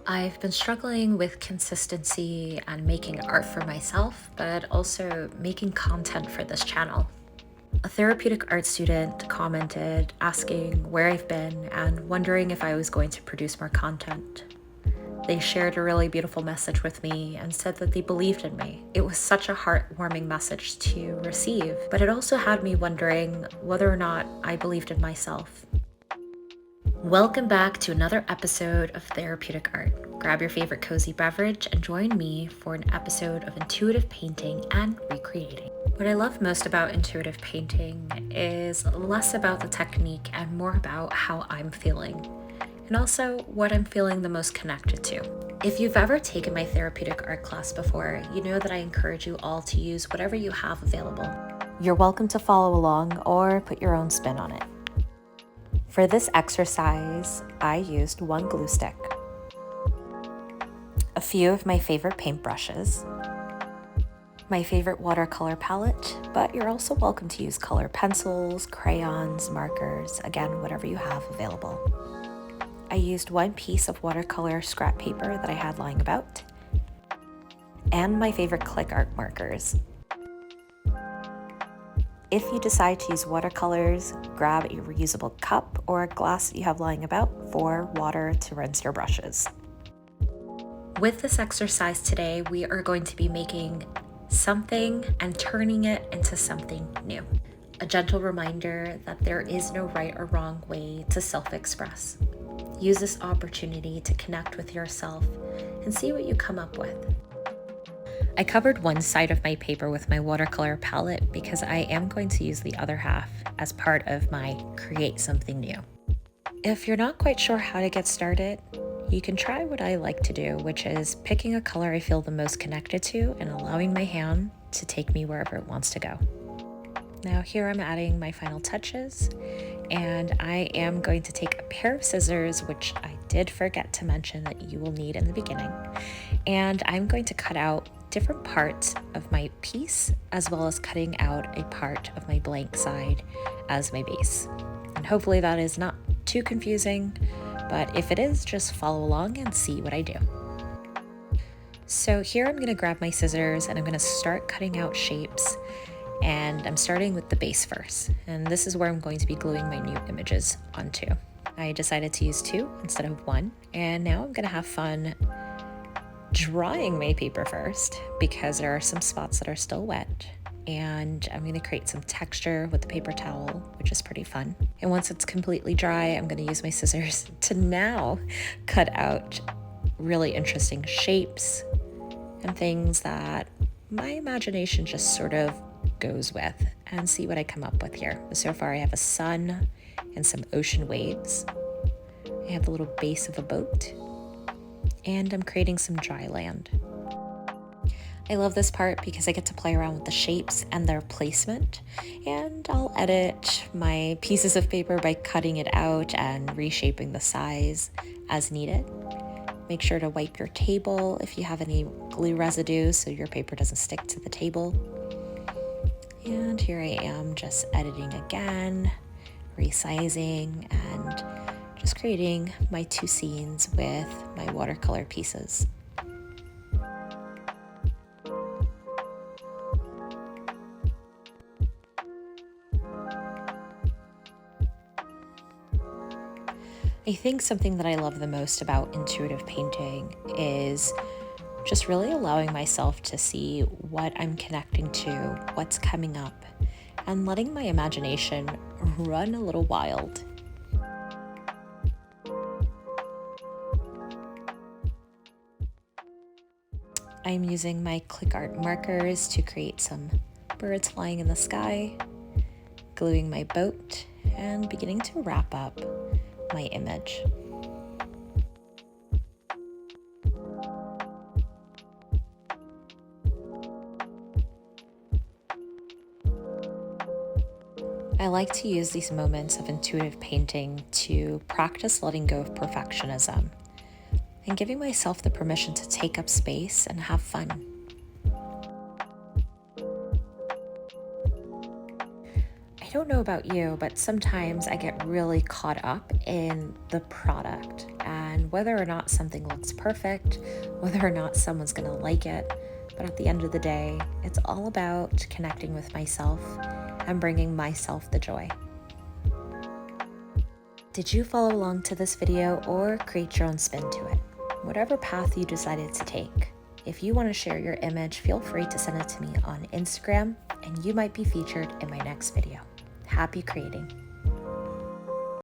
I've been struggling with consistency and making art for myself, but also making content for this channel. A therapeutic art student commented asking where I've been and wondering if I was going to produce more content. They shared a really beautiful message with me and said that they believed in me. It was such a heartwarming message to receive, but it also had me wondering whether or not I believed in myself. Welcome back to another episode of Therapeutic Art. Grab your favorite cozy beverage and join me for an episode of intuitive painting and recreating. What I love most about intuitive painting is less about the technique and more about how I'm feeling, and also what I'm feeling the most connected to. If you've ever taken my therapeutic art class before, you know that I encourage you all to use whatever you have available. You're welcome to follow along or put your own spin on it. For this exercise, I used one glue stick, a few of my favorite paintbrushes, my favorite watercolor palette, but you're also welcome to use color pencils, crayons, markers, again, whatever you have available. I used one piece of watercolor scrap paper that I had lying about, and my favorite click art markers. If you decide to use watercolors, grab a reusable cup or a glass that you have lying about for water to rinse your brushes. With this exercise today, we are going to be making something and turning it into something new. A gentle reminder that there is no right or wrong way to self-express. Use this opportunity to connect with yourself and see what you come up with. I covered one side of my paper with my watercolor palette because I am going to use the other half as part of my create something new. If you're not quite sure how to get started, you can try what I like to do, which is picking a color I feel the most connected to and allowing my hand to take me wherever it wants to go. Now here I'm adding my final touches, and I am going to take a pair of scissors, which I did forget to mention that you will need in the beginning, and I'm going to cut out different parts of my piece, as well as cutting out a part of my blank side as my base. And hopefully that is not too confusing, but if it is, just follow along and see what I do. So here I'm going to grab my scissors and I'm going to start cutting out shapes, and I'm starting with the base first. And this is where I'm going to be gluing my new images onto. I decided to use 2 instead of 1, and now I'm going to have fun drying my paper first because there are some spots that are still wet, and I'm going to create some texture with the paper towel, which is pretty fun. And once it's completely dry, I'm going to use my scissors to now cut out really interesting shapes and things that my imagination just sort of goes with, and see what I come up with here. So far I have a sun and some ocean waves. I have the little base of a boat, and I'm creating some dry land. I love this part because I get to play around with the shapes and their placement, and I'll edit my pieces of paper by cutting it out and reshaping the size as needed. Make sure to wipe your table if you have any glue residue so your paper doesn't stick to the table. And here I am just editing again, resizing, and just creating my 2 scenes with my watercolor pieces. I think something that I love the most about intuitive painting is just really allowing myself to see what I'm connecting to, what's coming up, and letting my imagination run a little wild. I'm using my click art markers to create some birds flying in the sky, gluing my boat, and beginning to wrap up my image. I like to use these moments of intuitive painting to practice letting go of perfectionism and giving myself the permission to take up space and have fun. I don't know about you, but sometimes I get really caught up in the product and whether or not something looks perfect, whether or not someone's gonna like it. But at the end of the day, it's all about connecting with myself and bringing myself the joy. Did you follow along to this video or create your own spin to it? Whatever path you decided to take. If you want to share your image, feel free to send it to me on Instagram, and you might be featured in my next video. Happy creating!